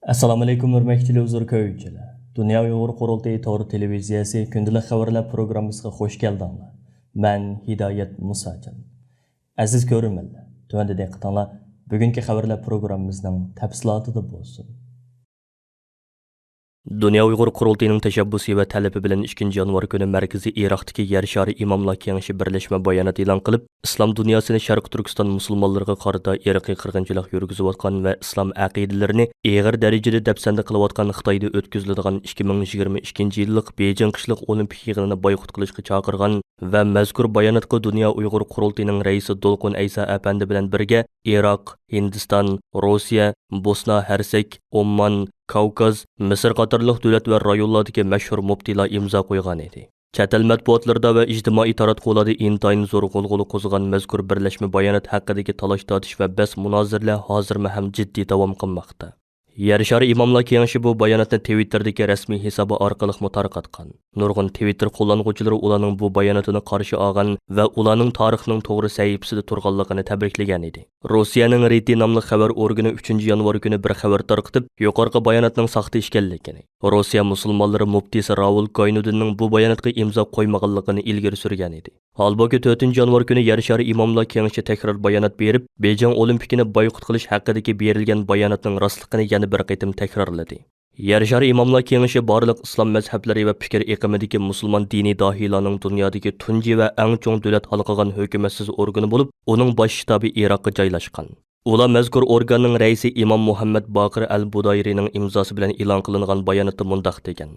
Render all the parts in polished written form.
Assalomu alaykum hurmatli uzr ko'ruvchilar. Dunya uyg'ur qurultiyi to'g'ri televiziyasi күнділік xəvərlər pirugrammisiga xush keldinglar. Men Hidoyat Musajon. Aziz ko'ruvchilar, tövəndə diqqətinglar bugungi xəvərlər programmamizning tafsilotida bo'lsin. Dunya Uyghur Qurultiyining tashabbusi va talabi bilan 2 yanvar kuni Markaziy Iroqdagi yer shari imomlar kengashi birlashma bayonot e'lon qilib, islom dunyosini Sharq Turkiston musulmonlariga qarata irqiy qirg'inchilik yurgizayotgan va islom aqidalarini og'ir darajada dafsanda qilayotgan Xitoyda o'tkaziladigan 2022-yillik Beijing qishliq olimpik yig'inini boykot qilishga chaqirgan va mazkur bayonotga Dunya Uyghur Qurultiyining raisi Dolqun Aysa apandi bilan birga Iroq, Hindiston, Rossiya, Bosna Hersek, Oman, Kavkaz, Misr qatorliq davlat va rayonlardagi mashhur muftiylar imzo qo'ygan edi. Chet el matbuotlarda va ijtimoiy taratqularda intayin zo'r qo'zg'olg'uli qo'zg'agan mazkur birlashma bayonot haqidagi talash-tortish va bas munozirlar hozirma ham jiddiy davom qilmoqda. Yer shari imomlar kengashi bu bayonotni Twitter'dagi rasmiy hisobi orqali tarqatgan. Nurg'un Twitter qo'llanuvchilari ularning bu bayonotini qarshi olgan va ularning tarixning to'g'ri sahifasida turganligini tabriklagan edi. Rossiyaning RT nomli xabar organi 3 yanvar kuni bir xabar tarqatib, yuqorqi bayonotning saxta ekanligini, Rossiya musulmonlari muftisi Raul Goynudinning bu bayonotga imzo qo'ymaganligini ilgari surgan edi. Halbuki 4 yanvar kuni yer shari imomlar kengashi takror bayonot berib, Beijing olimpikini boykot qilish haqidagi berilgan bayonotning rostligini yana bir qitim takrorladi. Yer shari imomlar kengashi barliq islom mazhablari va fikr iqimidagi musulmon diniy dohiylarning dunyodagi tunji va eng chong davlat halqagan hukumatsiz organi bo'lib, uning bosh shtabi Iroqqa joylashgan. Ular mazkur organning raisi Imom Muhammad Baqir al-Budayrining imzosi bilan e'lon qilingan bayonotda mundaq degan: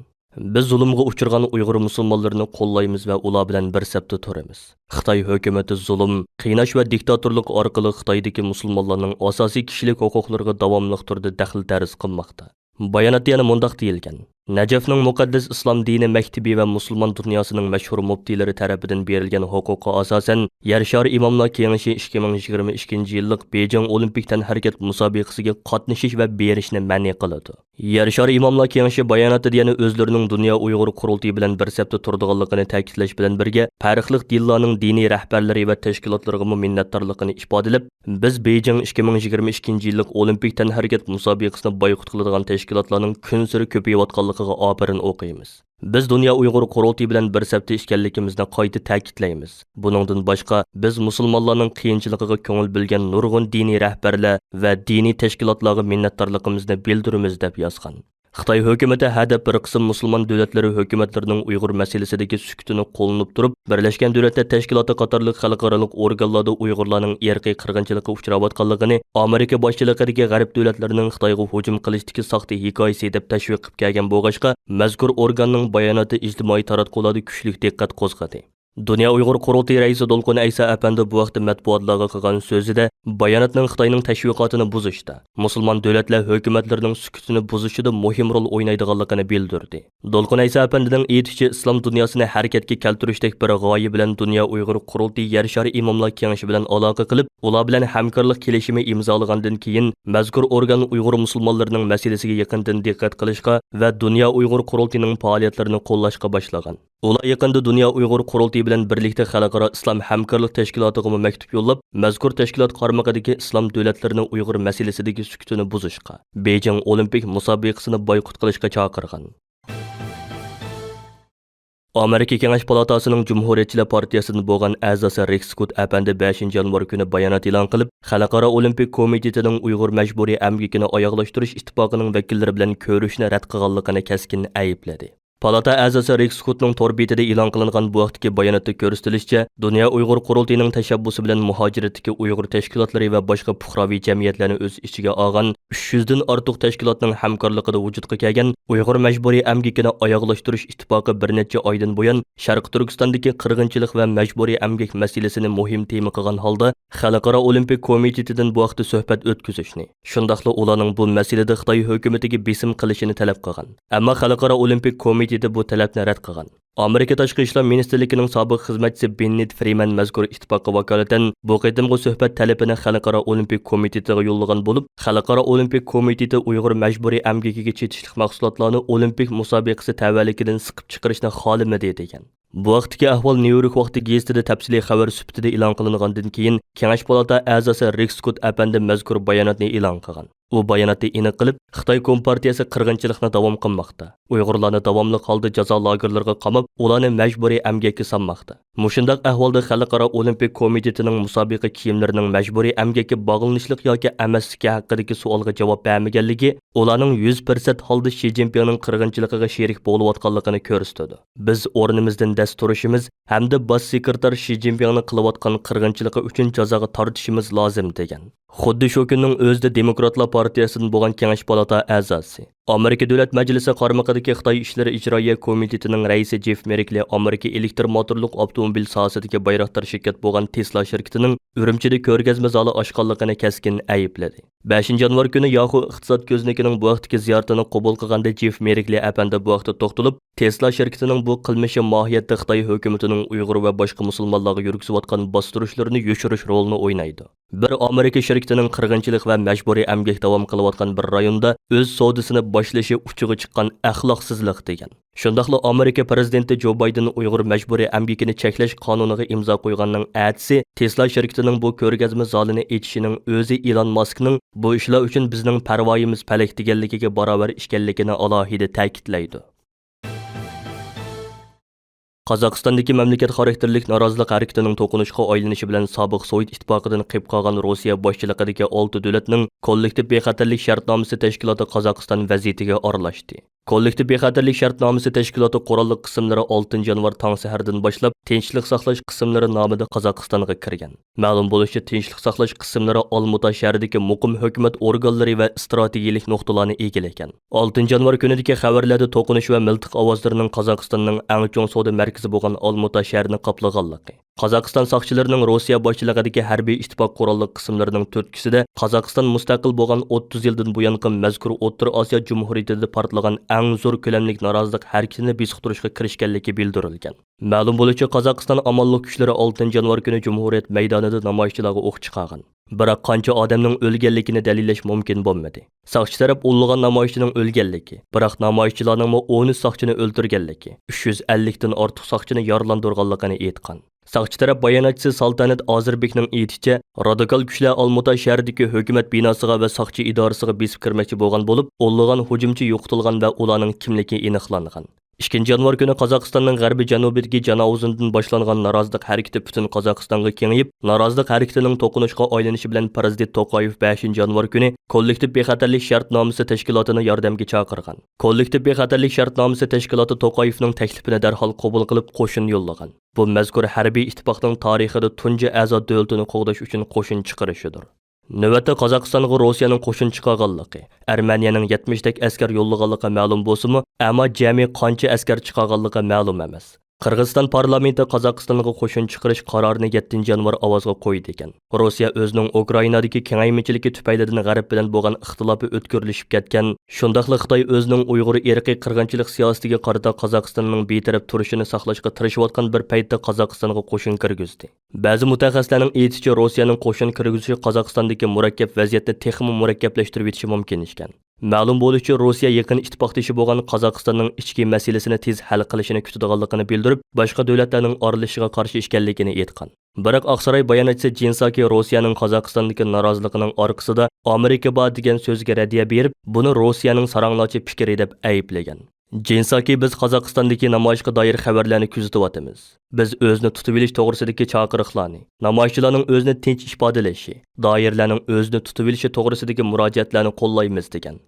Biz zulmga uchirgan Uyg'ur musulmonlarini qo'llaymiz va ular bilan bir safda turamiz. Xitoy hukumati zulm, qiynash va diktatorlik orqali Xitoydagi musulmonlarning asosiy kishilik huquqlariga davomli turda daxl dariz qilmoqda. Bayonotda yana mundaq deyilgan: Najafning muqaddas islom dini maktabi va musulmon dunyosining mashhur muftiylari tarafidan berilgan huquqqa asosan yer shari imomlar kengashi 2022-yillik Beijing olimpik tanharakat musobaqasiga qatnashish va berishni ma'ni qiladi. Yer shari imomlar kengashi bayonotida yana o'zlarining Dunya Uyg'ur Qurultiyi bilan bir safda turadiganligini ta'kidlash bilan birga farqli dinlarning diniy rahbarlari va tashkilotlariga minnatdorligini ifodalab, biz Beijing 2022-yillik olimpik tanharakat musobaqasini boykot qiladigan tashkilotlarning kun sari ko'payayotganligiga opirin o'qiymiz. Biz Dunya Uyg'ur Qurultiyi bilan bir safda ishkanligimizni qayta ta'kidlaymiz. Buningdan boshqa biz musulmonlarning qiyinchiligiga ko'ngil bilgan nurg'un diniy rahbarlar va diniy tashkilotlarga minnatdorligimizni bildiramiz deb yozgan. Xitoy hukumati hadab bir qism musulmon davlatlari hukumatlarining Uyg'ur masalasidagi sukutini qo'llanib turib, Birlashgan Davlatlar Tashkiloti qatorliq xalqaro organlarda Uyg'urlarning irqiy qirg'inchilikka uchrayotganligini, Amerika boshchiligidagi g'arb davlatlarining Xitoyga hujum qilishdagi saxta hikoyasi deb tashviq qilib kelgan bo'lg'achqa, mazkur organning bayonoti ijtimoiy taratqularda kuchli diqqat qo'zg'adi. Dunya Uyg'ur Qurultiyi raisi Dolqun Aysa apandi bu vaqtda matbuotlarga qilgan so'zida bayonotning Xitoyning tashviqotini buzishda, musulmon davlatlar hukumatlarining sukutini buzishida muhim rol o'ynaydiganligini bildirdi. Dolqun Aysa apandining aytishicha, islom dunyosini harakatga keltirishdek bir g'oya bilan Dunya Uyg'ur Qurultiyi yer shari imomlar kengashi bilan aloqa qilib, ular bilan hamkorlik kelishimi imzolagandan keyin mazkur organ Uyg'ur musulmonlarining masalasiga yaqindan diqqat qilishga va Dunya Uyg'ur Qurultiyining faoliyatlarini qo'llashga boshlagan. Ular yaqinda Dunya Uyg'ur Qurultiyi bilan birlikda xalqaro islom hamkorlik tashkilotiga maktub yo'llab, mazkur tashkilot qarmog'idagi islom davlatlarining Uyg'ur masalasidagi sukutini buzishga, Beijing olimpik musobaqasini boykot qilishga chaqirgan. Amerika Kengash palatasining Cumhuriyetçiler partiyasidan bo'lgan a'zosi Rex Scott apandi 5 yanvar kuni bayonot e'lon qilib, Xalqaro olimpik komitetining Uyg'ur majburiy amgikini oyoqlashtirish ittifoqining vakillari bilan ko'rishni rad qilganligini keskin aybladi. Palata a'zosi Rex Scottning torbetida e'lon qilingan bu vaqtdagi bayonotda ko'rsatilishicha, Dunya Uyg'ur Qurultiyining tashabbusi bilan muhojiratdagi Uyg'ur tashkilotlari va boshqa fuqaroviy jamiyatlarni o'z ichiga olgan 300 dan ortiq tashkilotning hamkorligida vujudga kelgan Uyg'ur majburiy amgikini oyoqlashtirish ittifoqi bir necha oydan buyon Sharq Turkistondagi qirg'inchilik va majburiy amgik masalasini muhim tema qilgan holda Xalqaro olimpik komitetidan bu vaqtda suhbat o'tkazishni, shundaqla ularning bu masalada Xitoy hukumatiga besim qilishini talab qilgan. Ammo Xalqaro olimpik komiteti bu talabni rad qilgan. Amerika Tashqi ishlar ministrligining sobiq xizmatchisi Bennett Freeman mazkur ittifoqqa vakolatan bu qitimgi suhbat talabini Xalqaro olimpik komitetiga yo'llagan bo'lib, Xalqaro olimpik komiteti Uyg'ur majburiy amgikiga chetishlik mahsulotlarni olimpik musobaqasi tavalligidan siqib chiqarishni xohlamadi degan. Bu vaqtdagi ahvol New York vaqti gazetida tafsiliy xabar sifatida e'lon qilingandan keyin Kengash palata a'zosi Rex Scott apandi mazkur bayonotni e'lon qilgan. U bayonotda aniq qilib, Xitoy Kompartiyasi qirg'inchilikni davom qilmoqda. Uyg'urlarni davomli holda jazo lagerlariga qamab, ularni majburiy emgakka solmoqda. Mushundaq ahvolda Xalqaro Olimpik komitetining musobaqa kiyimlarining majburiy emgakka bog'lanishlik yoki emasligi haqidagi savolga javob bermaganligi, ularning 100% holda Xi Jinpingning qirg'inchiligiga sherik bo'layotganligini ko'rsatadi. Biz o'rnimizdan dast turishimiz hamda bosh sekretar Xi Jinpingning qilayotgan qirg'inchiligi uchun jazoga tortishimiz lozim degan. Xuddi shu kunning o'zida Demokratlar partiyasidan bo'lgan Kengash palata a'zosi, Amerika Davlat Majlisi qarmog'idagi Xitoy ishlari ijroiya komitetining raisi Jeff Merkley Amerika elektr motorliq avtomobil sohasidagi bayroqdor shirkat bo'lgan Tesla shirkatining Urumchida ko'rgazma zali ochganligini keskin aybladi. 5 yanvar kuni Yahoo iqtisod ko'znikining bu vaqtdagi ziyoratini qabul qilganda Jeff Merkley apanda bu vaqtda to'xtalib, Tesla shirkatining bu qilmishi mohiyatda Xitoy hukumatining Uyg'ur va boshqa musulmonlarga yurgizayotgan bostirishlarni yoshirish rolini o'ynaydi. Bir Amerika shirkatining qirg'inchilik va majburiy emgak davom qilayotgan bir rayonda o'z savdosini boshlashi uchiga chiqqan axloqsizlik degan. Shundaqla Amerika prezidenti Joe Biden Uyg'ur majburiy emgakini cheklash qonuniga imzo qo'yganning atsi Tesla shirkatining bu ko'rgazma zalini echishining o'zi Elon Muskning bu ishlar uchun bizning parvoyimiz palak deganligiga barobar ishkanligini alohida ta'kidlaydi. Qozog'istondagi mamlakat xarakterlik norozilik harakatining to'qinishga aylanishi bilan sobiq Sovet ittifoqidan qolib qolgan Rossiya boshchiligidagi 6 davlatning kollektiv bexatarlik shartnomasi tashkiloti Qozog'iston vaziyatiga aralashdi. Kollektiv bexatarlik shartnomasi tashkiloti qurolli qismlari 6 yanvar tong sahardan boshlab tinchlik saqlash qismlari nomida Qozog'istonga kirgan. Ma'lum bo'lishicha, tinchlik saqlash qismlari Olmuta shahridagi muqim hukumat organlari va strategik nuqtalarni egallagan. 6 yanvar kunidagi xabarlarda to'qinish va miltiq ovozlarining Qozog'istonning eng chong savdo markazi bo'lgan Olmuta shahrini qoplaganligi. Qozog'iston soqchilarining Rossiya boshchiligidagi harbiy ittifoq qurolli qismlarining turtkisida Qozog'iston mustaqil bo'lgan 30 yildan buyon mazkur O'rta Osiyo Jumhuriyatida portlagan eng zo'r ko'lamlik norozilik harakatini besiqtirishga kirishganligi bildirilgan. Ma'lum bo'lishicha, Qozog'iston amonlik kuchlari 6 yanvar kuni Jumhuriyat maydonida namoyishchilarga o'q chiqargan. Biroq qancha odamning o'lganligini dalillash mumkin bo'lmadi. Soqchi taraf o'lgan namoyishchining o'lganligi, biroq namoyishchilarning 10 soqchini o'ldirganligi, 350 dan ortiq soqchini yaralandırganligini aytgan. Soqchi taraf bayonotchisi Saltanat Ozirbekning aytishicha, radikal kuchlar Olmuta shahridagi hukumat binosiga va soqchi idorasiga besib kirmoqchi bo'lgan bo'lib, o'nlagan hujumchi yo'qotilgan va ularning kimligi aniqlangan. 2 yanvar kuni Qozog'istonning g'arbiy janubidagi Janovuzindan boshlangan norozilik harakati butun Qozog'istonga kengayib, norozilik harakatining to'qinishga aylanishi bilan Prezident To'qayev 5 yanvar kuni kollektiv bexatarlik shartnomasi tashkilotini yordamga chaqirgan. Kollektiv bexatarlik shartnomasi tashkiloti To'qayevning taklifini darhol qabul qilib qo'shin yo'llagan. Bu mazkur harbiy ittifoqning tarixida tunji a'zo davlatini qo'g'dash uchun qo'shin chiqarishidir. Navbatda Qozog'istonga Rossiyaning qo'shin chiqarganligi, Armeniyaning 70 dak askar yo'llaganligi ma'lum bo'lsa-mu, ammo jami qancha askar chiqarganligi ma'lum emas. Qirg'iziston parlamenti Qozog'istonga qo'shin chiqarish qarorini 7 yanvar ovozga qo'ydi ekan. Rossiya o'zining Ukrainadagi kengaymichiligi tufaylidan g'arb bilan bo'lgan ixtilofi o'tkirlashib ketgan. Shundaqla Xitoy o'zining Uyg'ur irqiy qirg'inchilik siyosatiga qarata Qozog'istonning betaraf turishini saqlashga tirishayotgan bir paytda Qozog'istonga qo'shin kirgizdi. Ba'zi mutaxassislarning aytishicha, Rossiyaning qo'shin kirgizishi Qozog'istondagi murakkab vaziyatni texmi murakkablashtirib etishi mumkin ekan. Ma'lum bo'lishicha, Rossiya yaqin ittifoqdoshi bo'lgan Qozog'istonning ichki masalasini tez hal qilishini kutadiganligini bildirib, boshqa davlatlarning aralashishiga qarshi ekanligini aytgan. Biroq Oqsaroy bayonotchisi Jinsaki Rossiyaning Qozog'istondagi noroziligining orqasida Amerika bor degan so'zga raddiya berib, buni Rossiyaning saranglochi fikri deb ayblagan. Jinsaki, biz Qozog'istondagi namoyishga doir xabarlarni kuzatyapmiz. Biz o'zni tutib olish to'g'risidagi chaqiriqlarni, namoyishchilarning o'zini tinch ifodalashi, doirlarning o'zini tutib olishi to'g'risidagi murojaatlarni qo'llaymiz degan.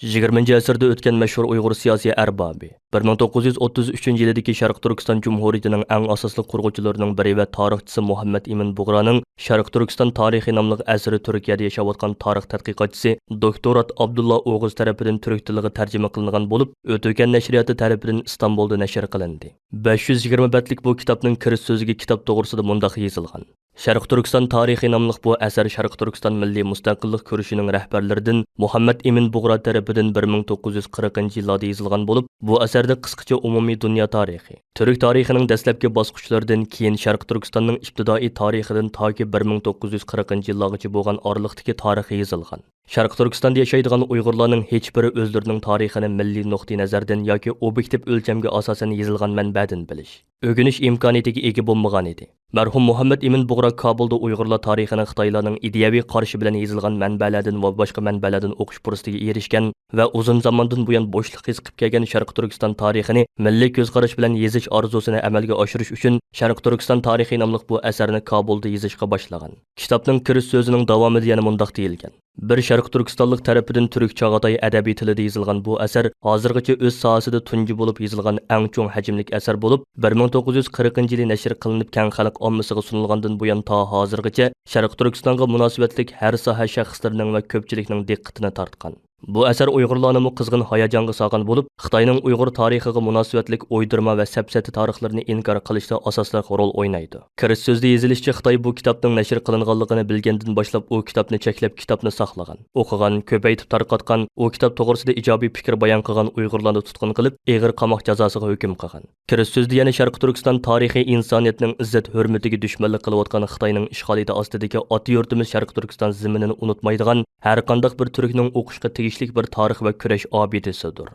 20-asrda o'tgan mashhur Uyg'ur siyosiy arbobi, 1933-yildagi Sharq Turkiston Jumhuriyatining eng asosli qurg'uvchilarining biri va tarixchisi Muhammad Emin Bug'roning Sharq Turkiston tarixi nomli asari Turkiyada yashayotgan tarix tadqiqotchisi doktorat Abdullah O'g'iz tarafidan turk tiliga tarjima qilingan bo'lib, O'tgan nashriyati tarafidan Istanbulda nashr qilindi. 520 betlik bu kitobning kirish so'ziga kitob to'g'risida mundaq yozilgan. Sharq Turkiston tarixi nomli bu asar Sharq Turkiston milliy mustaqillik kurashining rahbarlaridan Muhammad Emin Bug'ro tarafidan 1940-yillarda yozilgan bo'lib, bu asarda qisqacha umumiy dunyo tarixi, turk tarixining dastlabki bosqichlaridan keyin Sharq Turkistonning ibtidoiy tarixidan toki 1940-yillargacha bo'lgan oraliqdagi tarixi yozilgan. Sharq Turkistonda yashaydigan Uyg'urlarning hech biri o'zlarining tarixini milliy nuqtai nazardan yoki obyektiv o'lchamga asosan yozilgan manbadan bilish, o'g'inish imkoniyatiga ega bo'lmagan edi. Mərhum Muhammed Emin Buğra Kabulda Uyghurlar tarixini Xitaylarning ideyaviy qarashi bilan yozilgan manbalardan va boshqa manbalardan o'qish fursatiga erishgan va uzun zamondan buyon bo'shliq qizqib kelgan Sharq Turkiston tarixini milliy ko'z qarash bilan yozish orzusini amalga oshirish uchun Sharq Turkiston tarixi nomli bu asarni Kabulda yozishga boshlagan. Kitobning kirish so'zining davomida yana mundaq deyilgan: Bir Sharq Turkistonlik tarafidan turk chog'atoy adabiy tilida yozilgan bu asar hozirgacha o'z sohasida tunji bo'lib yozilgan eng cho'ng hajmlik asar bo'lib, 1940-yili nashr qilinib keng xalq ommasiga sunilgandan buyon ta hozirgacha Sharq Turkistonga munosabatlik har soha shaxslarining va ko'pchilikning diqqatini tortgan. Bu asar Uyg'urlarni qizg'in hayajonga solgan bo'lib, Xitoyning Uyg'ur tarixiga munosabatlik o'ydirma va sapsati tarixlarini inkor qilishda asosli rol o'ynaydi. Kirish so'zida yozilishicha, Xitoy bu kitobning nashr qilinganligini bilgandan boshlab u kitobni cheklab, kitobni saqlagan, o'qigan, ko'paytib tarqatgan, u kitob to'g'risida ijobiy fikr bayon qilgan Uyg'urlarni tutqun qilib, og'ir qamoq jazosiga hukm qilgan. Kirish so'zida yana Sharq Turkiston tarixi insoniyatning izzat hurmatiga dushmanlik qilayotgan Xitoyning ishg'oliyati ostidagi ota yurtimiz Sharq Turkiston zaminini unutmaydigan har qanday bir turkning o'qishga tegishli bir tarix va kurash obidasidir.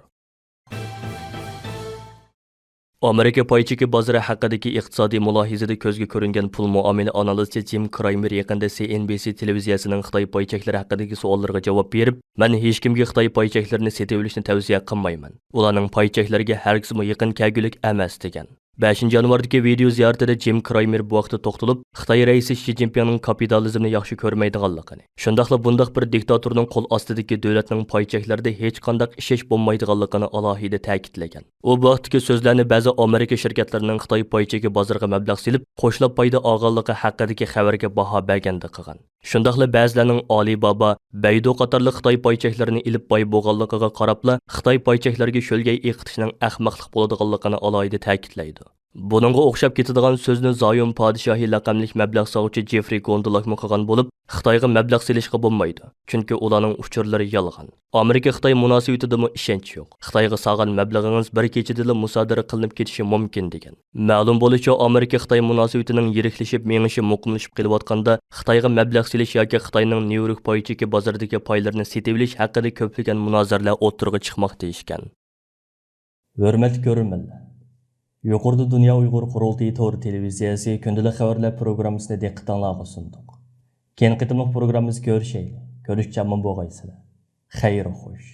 Amerika paycheki bozori haqidagi iqtisodiy mulohizada ko'zga ko'ringan pul muomala analisti Jim Cramer yaqinda CNBC televiziyasining Xitoy paycheklari haqidagi savollarga javob berib, "Men hech kimga Xitoy paycheklarini sotib olishni tavsiya qilmayman. Ularning paycheklariga hargizmi yaqin kelgulik emas" degan. 5 yanvardagi video ziyoratida Jim Cramer bu vaqtda to'xtalib, Xitoy raisi Xi Jinpingning kapitalizmni yaxshi ko'rmaydiganligini, shundaqla bundaq bir diktatorning qo'l ostidagi davlatning paycheklarida hech qanday ishish bo'lmaydiganligini alohida ta'kidlagan. U bu vaqtdagi so'zlarni ba'zi Amerika shirkatlarining Xitoy paycheki bozoriga mablag' silib, qo'shlab foyda olganligi haqidagi xabarga baho berganda qilgan. Shundaqla ba'zilarning Alibaba, Baidu qatorli Xitoy paycheklarini ilib boy bo'lganligiga qarabla, Xitoy paycheklariga sho'lgay eqitishning ahmoqlik bo'ladiganligini alohida ta'kidlaydi. Buningga o'xshab ketadigan so'zni Zoyun podshohi laqamli mablag' soluvchi Jeffrey Gondolak qilgan bo'lib, Xitoyga mablag' selishga bo'lmaydi, chunki ularning uchurlari yolg'on. Amerika Xitoy munosabatidami ishonch yo'q. Xitoyga solgan mablag'ingiz bir kechada musodara qilinib ketishi mumkin degan. Ma'lum bo'lishicha, Amerika Xitoy munosabatining yiriklashib, mengishi muqimlashib kelayotganda, Xitoyga mablag' selish yoki Xitoyning Nyu-York paycheki bozoridagi paylarni sotib olish haqida ko'plagan munozaralar o'tirg'i chiqmoqda ishgan. Hurmatli ko'ruvchilar, yuqorida Dunya uyg'ur qurultiyi to'g'ri televiziyasi kündilik xəvərlər pirugrammısini diqqətinizə sunduk. Keyin qitimliq pirugrammimiz görüşəyli. Görüşəcəmin boğaysılar. Xeyir xoş.